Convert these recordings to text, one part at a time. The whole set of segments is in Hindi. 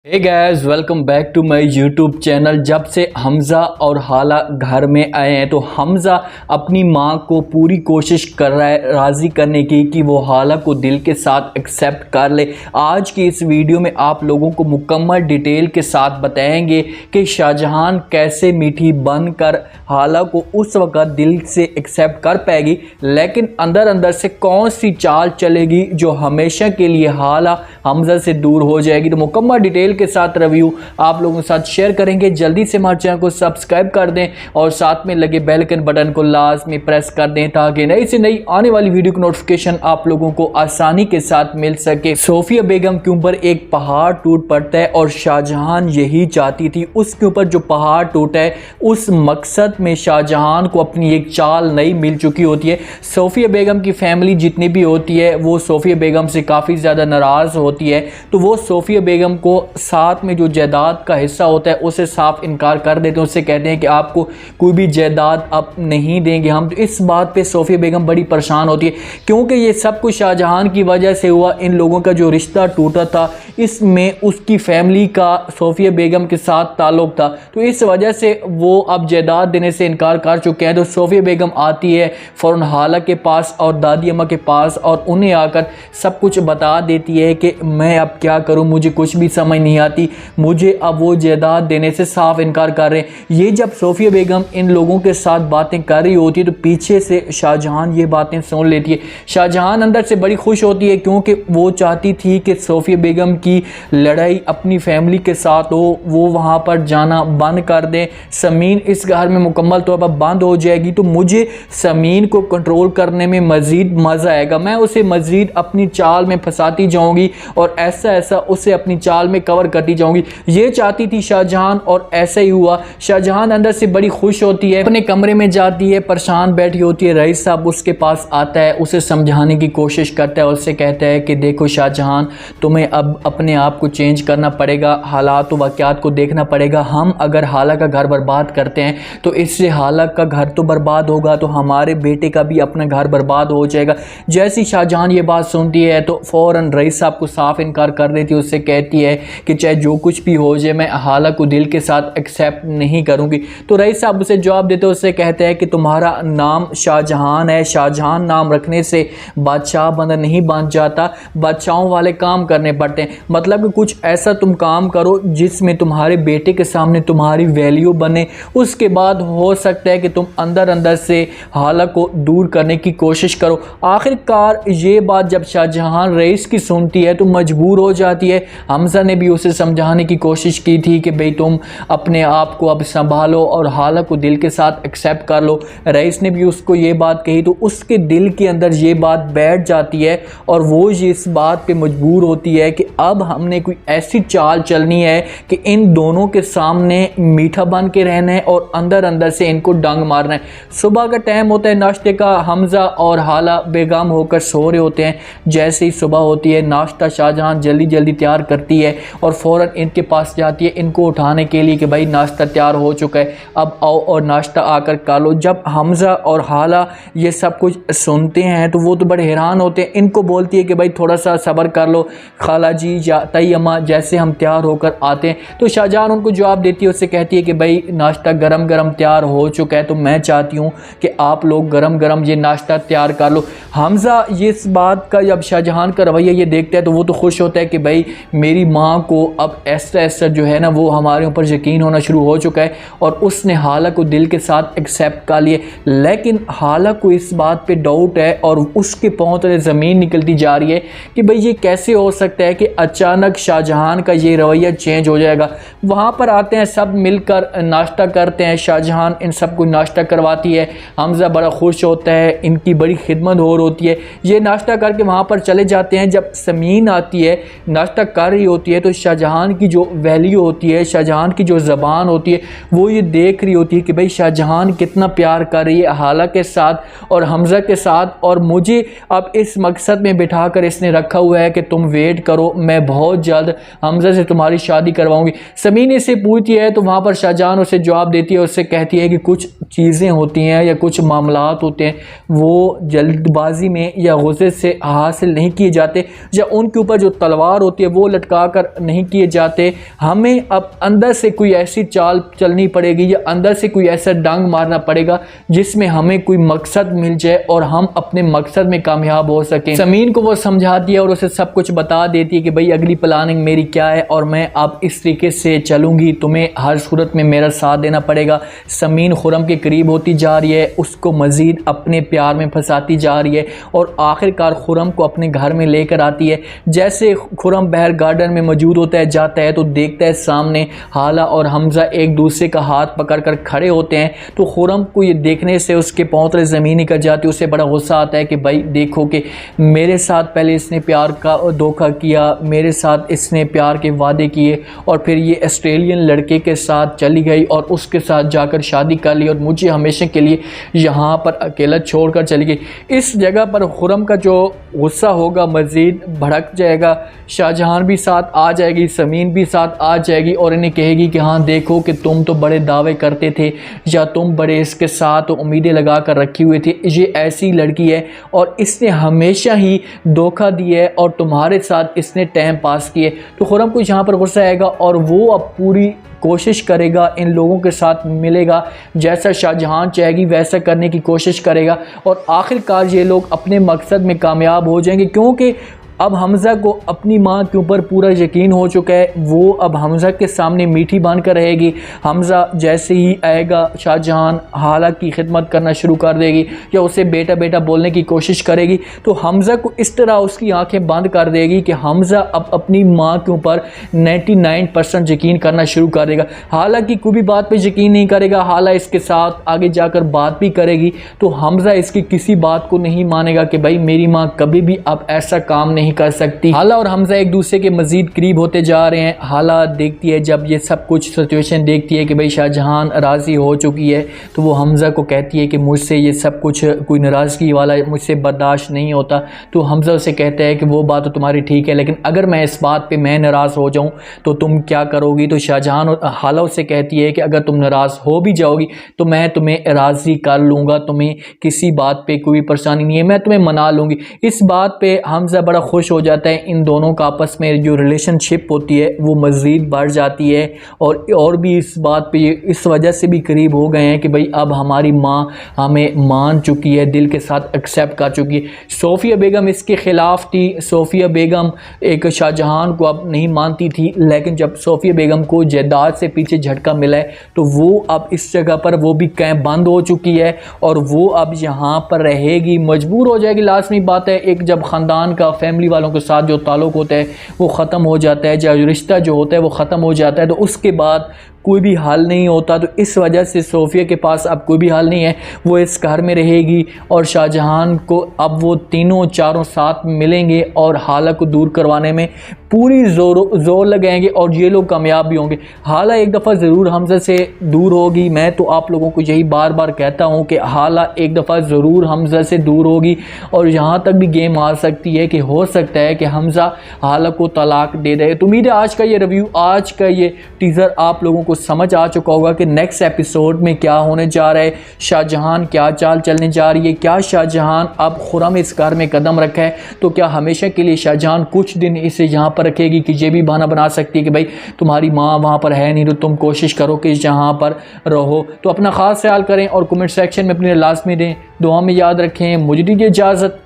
Hey guys, welcome back to my YouTube channel. जब से हमज़ा और हाला घर में आए हैं तो हमज़ा अपनी मां को पूरी कोशिश कर रहा है राज़ी करने की कि वो हाला को दिल के साथ एक्सेप्ट कर ले। आज की इस वीडियो में आप लोगों को मुकम्मल डिटेल के साथ बताएंगे कि शाहजहान कैसे मीठी बनकर हाला को उस वक़्त दिल से एक्सेप्ट कर पाएगी, लेकिन अंदर अंदर से कौन सी चाल चलेगी जो हमेशा के लिए हाला हमज़ा से दूर हो जाएगी। तो मुकम्मल डिटेल के साथ रिव्यू आप लोगों के साथ शेयर करेंगे। जल्दी से हमारे चैनल को सब्सक्राइब कर दें और साथ में लगे बेल आइकन बटन को लाजमी प्रेस कर दें ताकि नई से नई आने वाली वीडियो की नोटिफिकेशन आप लोगों को आसानी के साथ मिल सके। सोफिया बेगम के ऊपर एक पहाड़ टूट पड़ता है और शाहजहान यही चाहती थी। उसके ऊपर जो पहाड़ टूटा है उस मकसद में शाहजहान को अपनी एक चाल नई मिल चुकी होती है। सोफिया बेगम की फैमिली जितनी भी होती है वो सोफिया बेगम से काफ़ी ज़्यादा नाराज़ होती है, तो वो सोफिया बेगम को साथ में जो जायदाद का हिस्सा होता है उसे साफ इनकार कर देते हैं। उससे कहते हैं कि आपको कोई भी जायदाद अब नहीं देंगे हम। तो इस बात पे सोफिया बेगम बड़ी परेशान होती है क्योंकि ये सब कुछ शाहजहान की वजह से हुआ। इन लोगों का जो रिश्ता टूटा था इसमें उसकी फैमिली का सोफिया बेगम के साथ ताल्लुक था, तो इस वजह से वो अब जायदाद देने से इनकार कर चुके हैं। तो सोफिया बेगम आती है फ़ौरन हाला के पास और दादी अम्मा के पास और उन्हें आकर सब कुछ बता देती है कि मैं अब क्या करूं, मुझे कुछ भी समझ नहीं आती, मुझे अब वो जायदाद देने से साफ इनकार कर रहे हैं। ये जब सोफिया बेगम इन लोगों के साथ बातें कर रही होती है तो पीछे से शाहजहान ये बातें सुन लेती है। शाहजहान अंदर से बड़ी खुश होती है क्योंकि वो चाहती थी कि सोफिया बेगम की लड़ाई अपनी फैमिली के साथ हो, वो वहाँ पर जाना बंद कर दें, समीन इस घर में मुकम्मल तौर पर बंद हो जाएगी तो मुझे समीन को कंट्रोल करने में मज़ीद मज़ा आएगा, मैं उसे मज़ीद अपनी चाल में फंसाती जाऊँगी और ऐसा ऐसा उसे अपनी चाल में कवर करती जाऊंगी। ये चाहती थी शाहजहान और ऐसा ही हुआ। शाहजहान अंदर से बड़ी खुश होती है, अपने कमरे में जाती है, परेशान बैठी होती है। रईस साहब उसके पास आता है, उसे समझाने की कोशिश करता है, उससे कहता है कि देखो शाहजहान, तुम्हें अब अपने आप को चेंज करना पड़ेगा, हालात वाक़यात को देखना पड़ेगा। हम अगर हाला का घर बर्बाद करते हैं तो इससे हाला का घर तो बर्बाद होगा तो हमारे बेटे का भी अपना घर बर्बाद हो जाएगा। जैसी शाहजहान ये बात सुनती है तो फ़ौरन रईस साहब को साफ इनकार कर देती है। उससे कहती है कि चाहे जो कुछ भी हो जाए मैं हाला को दिल के साथ एक्सेप्ट नहीं करूंगी। तो रईस साहब उसे जवाब देते हैं, उससे कहते हैं कि तुम्हारा नाम शाहजहान है, शाहजहान नाम रखने से बादशाह बंदा नहीं बन जाता, बादशाहों वाले काम करने पड़ते हैं। मतलब कि कुछ ऐसा तुम काम करो जिसमें तुम्हारे बेटे के सामने तुम्हारी वैल्यू बने, उसके बाद हो सकता है कि तुम अंदर अंदर से हाला को दूर करने की कोशिश करो। आखिरकार ये बात जब शाहजहान रईस की सुनती है तो मजबूर हो जाती है। हमज़ा ने भी उसे समझाने की कोशिश की थी कि भाई तुम अपने आप को अब संभालो और हाला को दिल के साथ एक्सेप्ट कर लो। रईस ने भी उसको ये बात कही तो उसके दिल के अंदर ये बात बैठ जाती है और वो ये इस बात पे मजबूर होती है कि अब हमने कोई ऐसी चाल चलनी है कि इन दोनों के सामने मीठा बन के रहना है और अंदर अंदर से इनको डंग मारना है। सुबह का टाइम होता है नाश्ते का, हमज़ा और हाला बेगम होकर सो रहे होते हैं। जैसे ही सुबह होती है नाश्ता शाहजहान जल्दी जल्दी तैयार करती है और फ़ौरन इनके पास जाती है इनको उठाने के लिए कि भाई नाश्ता तैयार हो चुका है, अब आओ और नाश्ता आकर खा लो। जब हमज़ा और हाला ये सब कुछ सुनते हैं तो वो तो बड़े हैरान होते हैं। इनको बोलती है कि भाई थोड़ा सा सब्र कर लो खाला जी या तई अम्मा, जैसे हम तैयार होकर आते हैं। तो शाहजहान उनको जवाब देती है, उससे कहती है कि भाई नाश्ता गरम गरम तैयार हो चुका है तो मैं चाहती हूँ कि आप लोग गरम गरम ये नाश्ता तैयार कर लो। हमज़ा ये इस बात का जब शाहजहान का रवैया ये देखता है तो वो तो खुश होता है कि भाई मेरी माँ को अब ऐसा ऐसा जो है ना वो हमारे ऊपर यकीन होना शुरू हो चुका है और उसने हाला को दिल के साथ एक्सेप्ट कर लिए। लेकिन हाला को इस बात पे डाउट है और उसके पांव तले ज़मीन निकलती जा रही है कि भाई ये कैसे हो सकता है कि अचानक शाहजहान का ये रवैया चेंज हो जाएगा। वहाँ पर आते हैं, सब मिलकर नाश्ता करते हैं, शाहजहान इन सबको नाश्ता करवाती है। हमज़ा बड़ा खुश होता है, इनकी बड़ी खिदमत हो होती है। ये नाश्ता करके वहाँ पर चले जाते हैं। जब समीन आती है नाश्ता कर रही होती है तो शाहजहान की जो वैल्यू होती है, शाहजहान की जो ज़बान होती है वो ये देख रही होती है कि भाई शाहजहान कितना प्यार कर रही है हाला के साथ और हमज़ा के साथ और मुझे अब इस मकसद में बिठा कर इसने रखा हुआ है कि तुम वेट करो, मैं बहुत जल्द हमज़ा से तुम्हारी शादी करवाऊंगी। समीन इससे पूछती है तो वहाँ पर शाहजहान उसे जवाब देती है, उससे कहती है कि कुछ चीज़ें होती हैं या कुछ मामलात होते हैं वो जल्दबाजी में या गुस्से से हासिल नहीं किए जाते, या उनके ऊपर जो तलवार होती है वो लटका कर नहीं किए जाते। हमें अब अंदर से कोई ऐसी चाल चलनी पड़ेगी या अंदर से कोई ऐसा डंग मारना पड़ेगा जिसमें हमें कोई मकसद मिल जाए और हम अपने मकसद में कामयाब हो सकें। समीन को वो समझाती है और उसे सब कुछ बता देती है कि भाई अगली प्लानिंग मेरी क्या है और मैं अब इस तरीके से चलूँगी, तुम्हें हर सूरत में मेरा साथ देना पड़ेगा। समीन खुरम के करीब होती जा रही है, उसको मज़ीद अपने प्यार में फंसाती जा रही है और आखिरकार खुरम को अपने घर में लेकर आती है। जैसे खुरम बाहर गार्डन में मौजूद होता है, जाता है तो देखता है सामने हाला और हमज़ा एक दूसरे का हाथ पकड़कर खड़े होते हैं। तो खुरम को ये देखने से उसके पांव तले ज़मीन निकल जाती है। उसे बड़ा गुस्सा आता है कि भाई देखो कि मेरे साथ पहले इसने प्यार का धोखा किया, मेरे साथ इसने प्यार के वादे किए और फिर ये ऑस्ट्रेलियन लड़के के साथ चली गई और उसके साथ जाकर शादी कर ली और मुझे हमेशा के लिए यहाँ पर अकेला छोड़कर चली गई। इस जगह पर खुरम का जो गुस्सा होगा मज़ीद भड़क जाएगा। शाहजहान भी साथ आ जाएगी, समीन भी साथ आ जाएगी और इन्हें कहेगी कि हाँ देखो कि तुम तो बड़े दावे करते थे या तुम बड़े इसके साथ उम्मीदें लगा कर रखी हुई थी, ये ऐसी लड़की है और इसने हमेशा ही धोखा दिया है और तुम्हारे साथ इसने टाइम पास किए। तो खुरम को यहाँ पर गुस्सा आएगा और वो अब पूरी कोशिश करेगा, इन लोगों के साथ मिलेगा, जैसा शाहजहान चाहेगी वैसा करने की कोशिश करेगा और आखिरकार ये लोग अपने मकसद में कामयाब हो जाएंगे। क्योंकि अब हमज़ा को अपनी माँ के ऊपर पूरा यकीन हो चुका है। वो अब हमज़ा के सामने मीठी बन कर रहेगी। हमज़ा जैसे ही आएगा शाहजहान हाला की खिदमत करना शुरू कर देगी या उसे बेटा बेटा बोलने की कोशिश करेगी। तो हमज़ा को इस तरह उसकी आंखें बंद कर देगी कि हमज़ा अब अपनी माँ के ऊपर 99% यकीन करना शुरू कर देगा। हालांकि कोई भी बात पर यकीन नहीं करेगा, हाला इसके साथ आगे जाकर बात भी करेगी तो हमज़ा इसकी किसी बात को नहीं मानेगा कि भाई मेरी माँ कभी भी अब ऐसा काम नहीं कर सकती। हाला और हमज़ा एक दूसरे के मजीद करीब होते जा रहे हैं। हाला देखती है जब ये सब कुछ सिचुएशन देखती है कि भाई शाहजहान राज़ी हो चुकी है तो वो हमज़ा को कहती है कि मुझसे ये सब कुछ कोई नाराज़गी वाला मुझसे बर्दाश्त नहीं होता। तो हमज़ा उसे कहता है कि वो बात तो तुम्हारी ठीक है, लेकिन अगर मैं इस बात पे मैं नाराज़ हो जाऊँ तो तुम क्या करोगी। तो शाहजहान और हाला उसे कहती है कि अगर तुम नाराज़ हो भी जाओगी तो मैं तुम्हें राज़ी कर लूँगा, तुम्हें किसी बात पर कोई परेशानी नहीं है, मैं तुम्हें मना लूँगी। इस बात पर हमज़ा बड़ा खुश हो जाता है। इन दोनों का आपस में जो रिलेशनशिप होती है वो मज़ीद बढ़ जाती है और भी इस बात पे इस वजह से भी करीब हो गए हैं कि भाई अब हमारी माँ हमें मान चुकी है, दिल के साथ एक्सेप्ट कर चुकी है। सोफ़िया बेगम इसके ख़िलाफ़ थी। सोफ़िया बेगम एक शाहजहान को अब नहीं मानती थी, लेकिन जब सोफ़िया बेगम को जायदाद से पीछे झटका मिला है तो वो अब इस जगह पर वो भी कैंप बंद हो चुकी है और वो अब यहाँ पर रहेगी, मजबूर हो जाएगी। लाजमी बात है, एक जब ख़ानदान का फैमिली वालों के साथ जो ताल्लुक़ होता है वो ख़त्म हो जाता है, जो रिश्ता जो होता है वो ख़त्म हो जाता है तो उसके बाद कोई भी हल नहीं होता। तो इस वजह से सोफ़िया के पास अब कोई भी हल नहीं है, वो इस घर में रहेगी और शाहजहान को अब वो तीनों चारों साथ मिलेंगे और हाला को दूर करवाने में पूरी जोर लगाएंगे और ये लोग कामयाब भी होंगे। हाला एक दफ़ा ज़रूर हमज़ा से दूर होगी। मैं तो आप लोगों को यही बार बार कहता हूँ कि हाला एक दफ़ा ज़रूर हमज़ा से दूर होगी और यहाँ तक भी गेम आ सकती है कि हो सकता है कि हमज़ा हाला को तलाक दे दे। तो उम्मीद है आज का ये रिव्यू, आज का ये टीज़र आप लोगों को समझ आ चुका होगा कि नेक्स्ट एपिसोड में क्या होने जा रहा है, शाहजहान क्या चाल चलने जा रही है, क्या शाहजहान अब खुरम इस घर में कदम रखा है तो क्या हमेशा के लिए शाहजहान कुछ दिन इसे यहाँ पर रखेगी कि ये भी बहाना बना सकती है कि भाई तुम्हारी माँ वहाँ पर है नहीं तो तुम कोशिश करो कि यहाँ पर रहो। तो अपना ख़ास ख्याल करें और कमेंट सेक्शन में अपनी लाजमी दें, दुआ में याद रखें। मुझे दीजिए इजाज़त,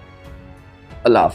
अल्लाह।